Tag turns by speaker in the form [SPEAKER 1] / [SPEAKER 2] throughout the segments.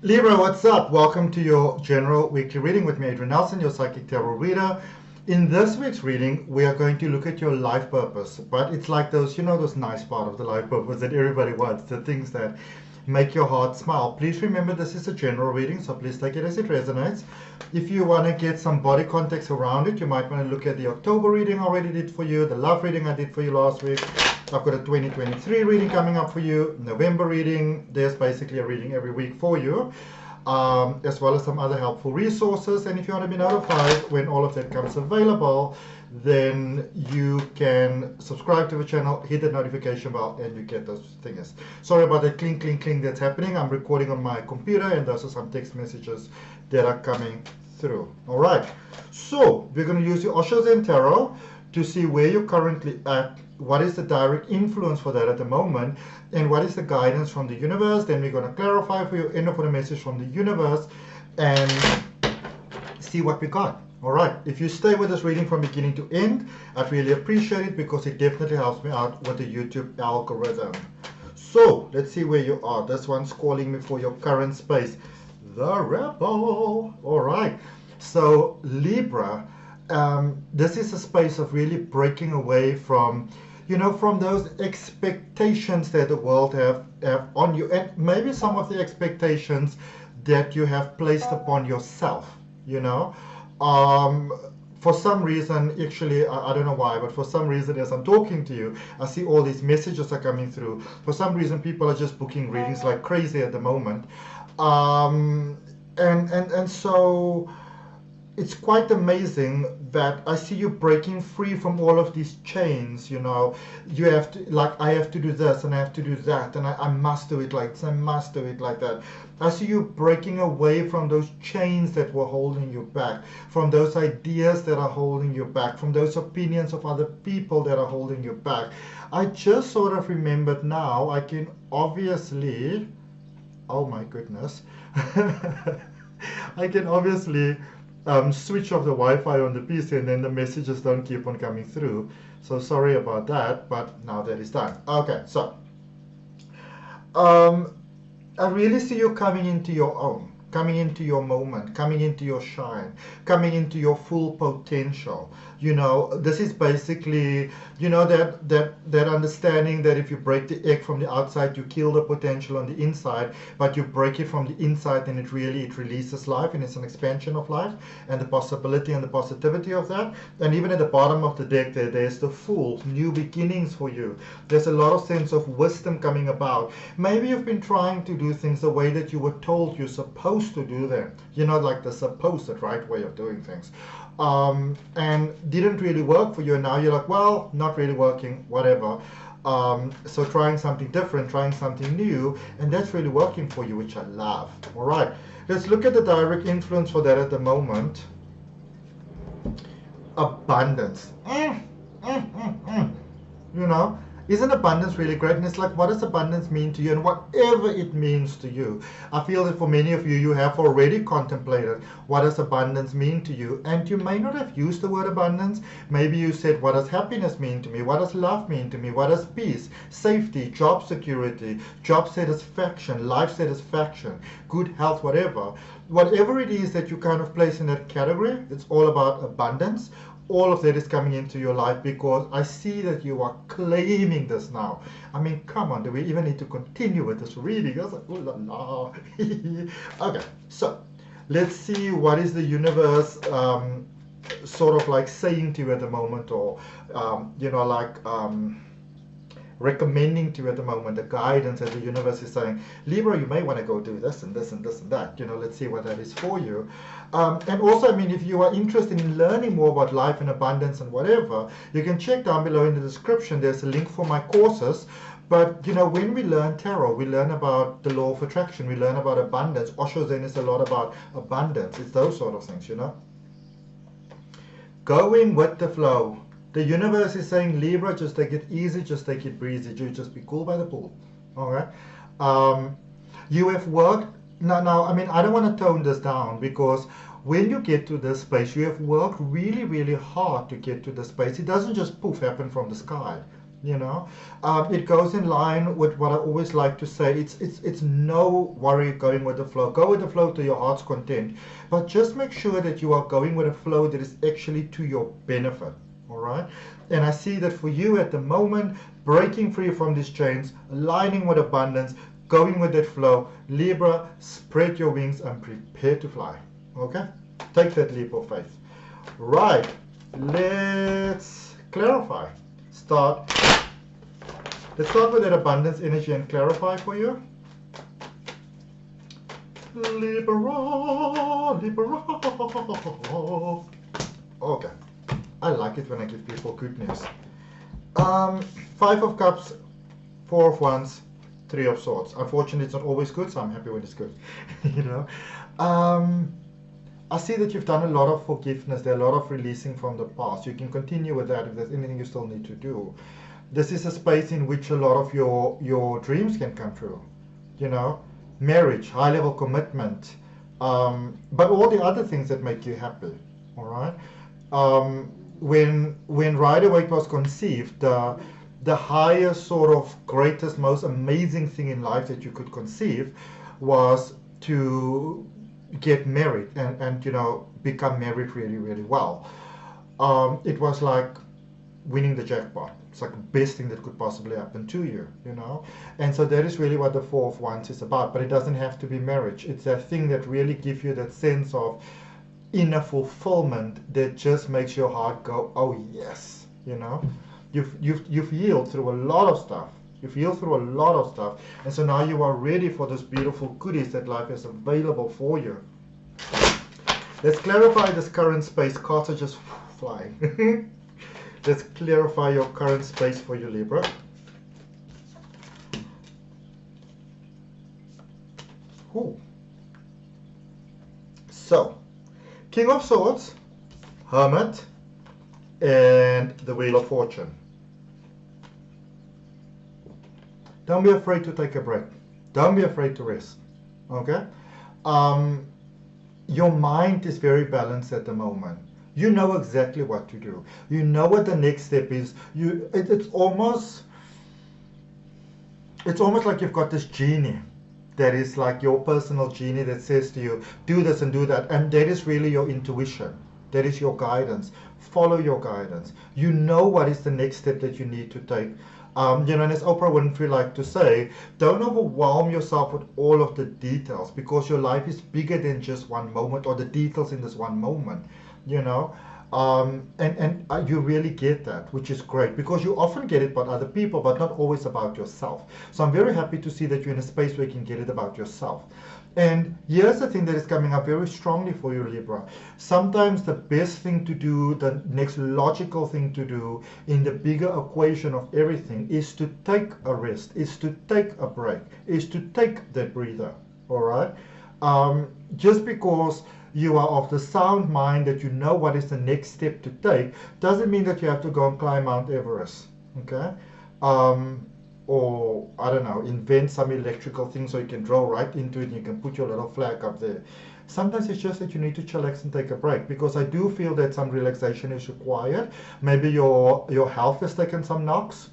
[SPEAKER 1] Libra, what's up? Welcome to your general weekly reading with me, Adrian Nelson, your psychic tarot reader. In this week's reading, we are going to look at your life purpose, but it's like those, those nice part of the life purpose that everybody wants, the things that make your heart smile. Please remember this is a general reading, so please take it as it resonates. If you want to get some body context around it, you might want to look at the October reading I already did for you, the love reading I did for you last week. I've got a 2023 reading coming up for you, November reading. There's basically a reading every week for you, as well as some other helpful resources. And if you want to be notified when all of that comes available, then you can subscribe to the channel, hit the notification bell, and you get those things. Sorry about that clink, clink, clink that's happening. I'm recording on my computer, and those are some text messages that are coming through. All right, so we're going to use the OSHO and Tarot to see where you're currently at, what is the direct influence for that at the moment, and what is the guidance from the universe. Then we're going to clarify for you, end up with a message from the universe, and see what we got. All right, if you stay with this reading from beginning to end, I'd really appreciate it because it definitely helps me out with the YouTube algorithm. So let's see where you are. This one's calling me for your current space, the Rebel. All right, so Libra, this is a space of really breaking away from, from those expectations that the world have on you, and maybe some of the expectations that you have placed upon yourself, For some reason, actually, I don't know why, but for some reason, as I'm talking to you, I see all these messages are coming through. For some reason, people are just booking readings like crazy at the moment. And so it's quite amazing that I see you breaking free from all of these chains, You have to, like, I have to do this and I have to do that, and I must do it like this, I must do it like that. I see you breaking away from those chains that were holding you back, from those ideas that are holding you back, from those opinions of other people that are holding you back. I just sort of remembered now, I can obviously, oh my goodness, I can obviously switch off the Wi-Fi on the PC, and then the messages don't keep on coming through. So sorry about that, but now that is done. Okay, so I really see you coming into your own, coming into your moment, coming into your shine, coming into your full potential. This is basically, that understanding that if you break the egg from the outside, you kill the potential on the inside, but you break it from the inside, and it releases life, and it's an expansion of life, and the possibility and the positivity of that. And even at the bottom of the deck there's the Fool, new beginnings for you. There's a lot of sense of wisdom coming about. Maybe you've been trying to do things the way that you were told you're supposed to do them, like the supposed right way of doing things, and didn't really work for you, and now you're like, well, not really working, whatever. So trying something different, trying something new, and that's really working for you, which I love. All right, let's look at the direct influence for that at the moment. Abundance. Isn't abundance really great? And it's like, what does abundance mean to you? And whatever it means to you, I feel that for many of you, you have already contemplated what does abundance mean to you. And you may not have used the word abundance. Maybe you said, what does happiness mean to me? What does love mean to me? What does peace, safety, job security, job satisfaction, life satisfaction, good health, whatever. Whatever it is that you kind of place in that category, it's all about abundance. All of that is coming into your life because I see that you are claiming this now. I mean, come on, do we even need to continue with this reading? I was like, oh la la. Okay, so let's see what is the universe sort of like saying to you at the moment, or recommending to you at the moment, the guidance that the universe is saying, Libra, you may want to go do this and this and this and that. Let's see what that is for you. And also, I mean, if you are interested in learning more about life and abundance and whatever, you can check down below in the description. There's a link for my courses. But, when we learn tarot, we learn about the law of attraction. We learn about abundance. Osho Zen is a lot about abundance. It's those sort of things, Going with the flow. The universe is saying, Libra, just take it easy, just take it breezy, just be cool by the pool. All right. You have worked. Now, I mean, I don't want to tone this down, because when you get to this space, you have worked really, really hard to get to this space. It doesn't just poof happen from the sky. you know. It goes in line with what I always like to say. It's no worry going with the flow. Go with the flow to your heart's content, but just make sure that you are going with a flow that is actually to your benefit. All right. And I see that for you at the moment, breaking free from these chains, aligning with abundance, going with that flow. Libra, spread your wings and prepare to fly. Okay? Take that leap of faith. Right. Let's clarify. Let's start with that abundance energy and clarify for you. Libra, Libra. Okay. I like it when I give people good news. 5 of Cups, 4 of Wands, 3 of Swords. Unfortunately, it's not always good, so I'm happy when it's good. You know, I see that you've done a lot of forgiveness. There are a lot of releasing from the past. You can continue with that if there's anything you still need to do. This is a space in which a lot of your dreams can come true. You know, marriage, high-level commitment, but all the other things that make you happy. All right. When Rider-Waite was conceived, the highest sort of greatest, most amazing thing in life that you could conceive was to get married and you know, become married really, really well. It was like winning the jackpot. It's like the best thing that could possibly happen to you, you know. And so that is really what the 4 of Wands is about. But it doesn't have to be marriage. It's that thing that really gives you that sense of inner fulfillment that just makes your heart go, oh yes, you know. You've healed through a lot of stuff. You've healed through a lot of stuff. And so now you are ready for this beautiful goodies that life is available for you. Let's clarify this current space. Cards are just flying. Let's clarify your current space for you, Libra. Ooh. So, King of Swords, Hermit, and the Wheel of Fortune. Don't be afraid to take a break. Don't be afraid to rest. Okay? Your mind is very balanced at the moment. You know exactly what to do. You know what the next step is. It's almost like you've got this genie that is like your personal genie that says to you, do this and do that. And that is really your intuition. That is your guidance. Follow your guidance. You know what is the next step that you need to take. You know, and as Oprah Winfrey liked to say, don't overwhelm yourself with all of the details, because your life is bigger than just one moment or the details in this one moment, you know. And you really get that, which is great, because you often get it about other people, but not always about yourself. So I'm very happy to see that you're in a space where you can get it about yourself. And here's the thing that is coming up very strongly for you, Libra. Sometimes the best thing to do, the next logical thing to do in the bigger equation of everything is to take a rest, is to take a break, is to take that breather, all right? Just because you are of the sound mind that you know what is the next step to take, doesn't mean that you have to go and climb Mount Everest, okay? Or, I don't know, invent some electrical thing so you can drill right into it and you can put your little flag up there. Sometimes it's just that you need to chillax and take a break, because I do feel that some relaxation is required. Maybe your health has taken some knocks.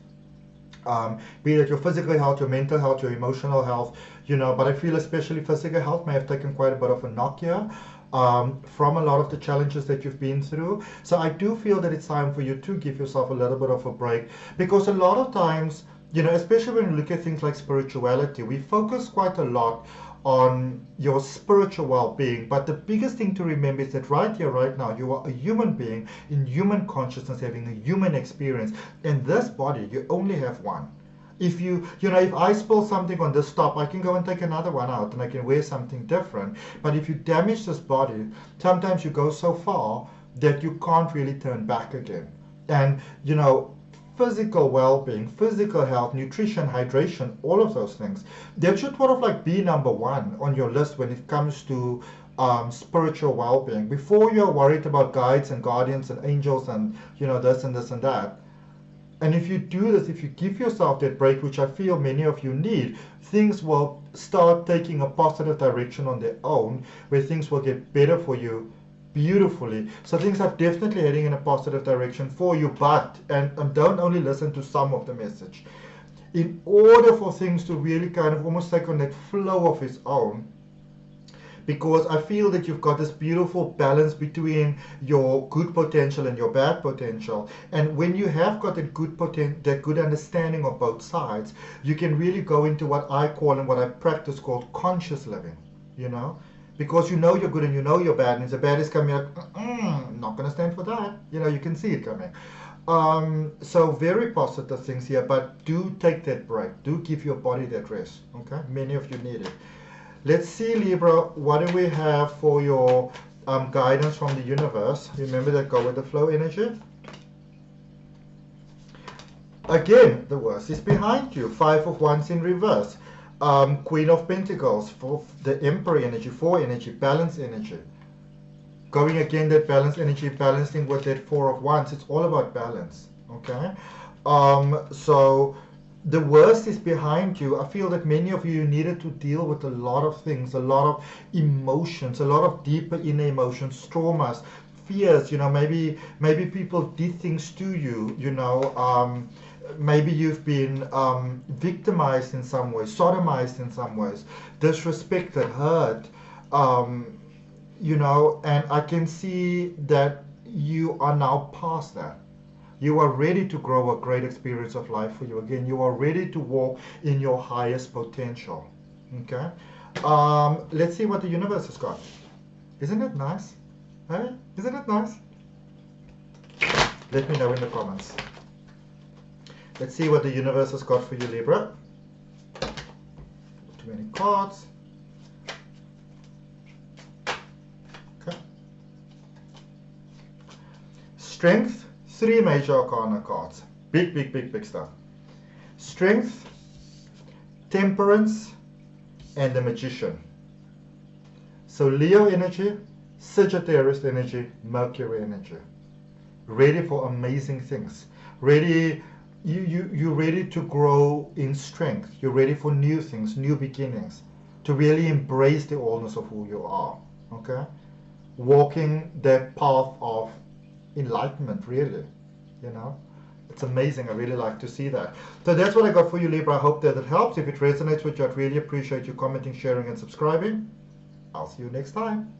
[SPEAKER 1] Be it your physical health, your mental health, your emotional health, you know, but I feel especially physical health may have taken quite a bit of a knock here. From a lot of the challenges that you've been through. So I do feel that it's time for you to give yourself a little bit of a break, because a lot of times, you know, especially when we look at things like spirituality, we focus quite a lot on your spiritual well-being, but the biggest thing to remember is that right here, right now, you are a human being in human consciousness, having a human experience. In this body, you only have one. If you know, if I spill something on this top, I can go and take another one out and I can wear something different. But if you damage this body, sometimes you go so far that you can't really turn back again. And, you know, physical well-being, physical health, nutrition, hydration, all of those things, that should sort of like be number one on your list when it comes to spiritual well-being. Before you're worried about guides and guardians and angels and, you know, this and this and that. And if you do this, if you give yourself that break, which I feel many of you need, things will start taking a positive direction on their own, where things will get better for you beautifully. So things are definitely heading in a positive direction for you, but, and don't only listen to some of the message. In order for things to really kind of almost take on that flow of its own, because I feel that you've got this beautiful balance between your good potential and your bad potential. And when you have got that good understanding of both sides, you can really go into what I call and what I practice called conscious living, you know? Because you know you're good and you know you're bad, and if the bad is coming up, I'm not going to stand for that. You know, you can see it coming. So very positive things here, but do take that break. Do give your body that rest, okay? Many of you need it. Let's see, Libra, what do we have for your guidance from the universe? Remember that go with the flow energy. Again, the worst is behind you. 5 of Wands in reverse. Queen of Pentacles, for the Emperor energy, 4 energy, balance energy. Going again, that balance energy, balancing with that 4 of Wands. It's all about balance, okay? So the worst is behind you. I feel that many of you needed to deal with a lot of things, a lot of emotions, a lot of deeper inner emotions, traumas, fears. You know, maybe people did things to you. You know, maybe you've been victimized in some ways, sodomized in some ways, disrespected, hurt. You know, and I can see that you are now past that. You are ready to grow a great experience of life for you again. You are ready to walk in your highest potential. Okay? Let's see what the universe has got. Isn't it nice? Hey? Isn't it nice? Let me know in the comments. Let's see what the universe has got for you, Libra. Too many cards. Okay. Strength. 3 major arcana cards. Big stuff. Strength, temperance, and the magician. So Leo energy, Sagittarius energy, Mercury energy. Ready for amazing things. Ready, you're ready to grow in strength. You're ready for new things, new beginnings. To really embrace the allness of who you are. Okay? Walking that path of enlightenment, really, you know, it's amazing. I really like to see that. So that's what I got for you, Libra. I hope that it helps. If it resonates with you, I'd really appreciate you commenting, sharing, and subscribing. I'll see you next time.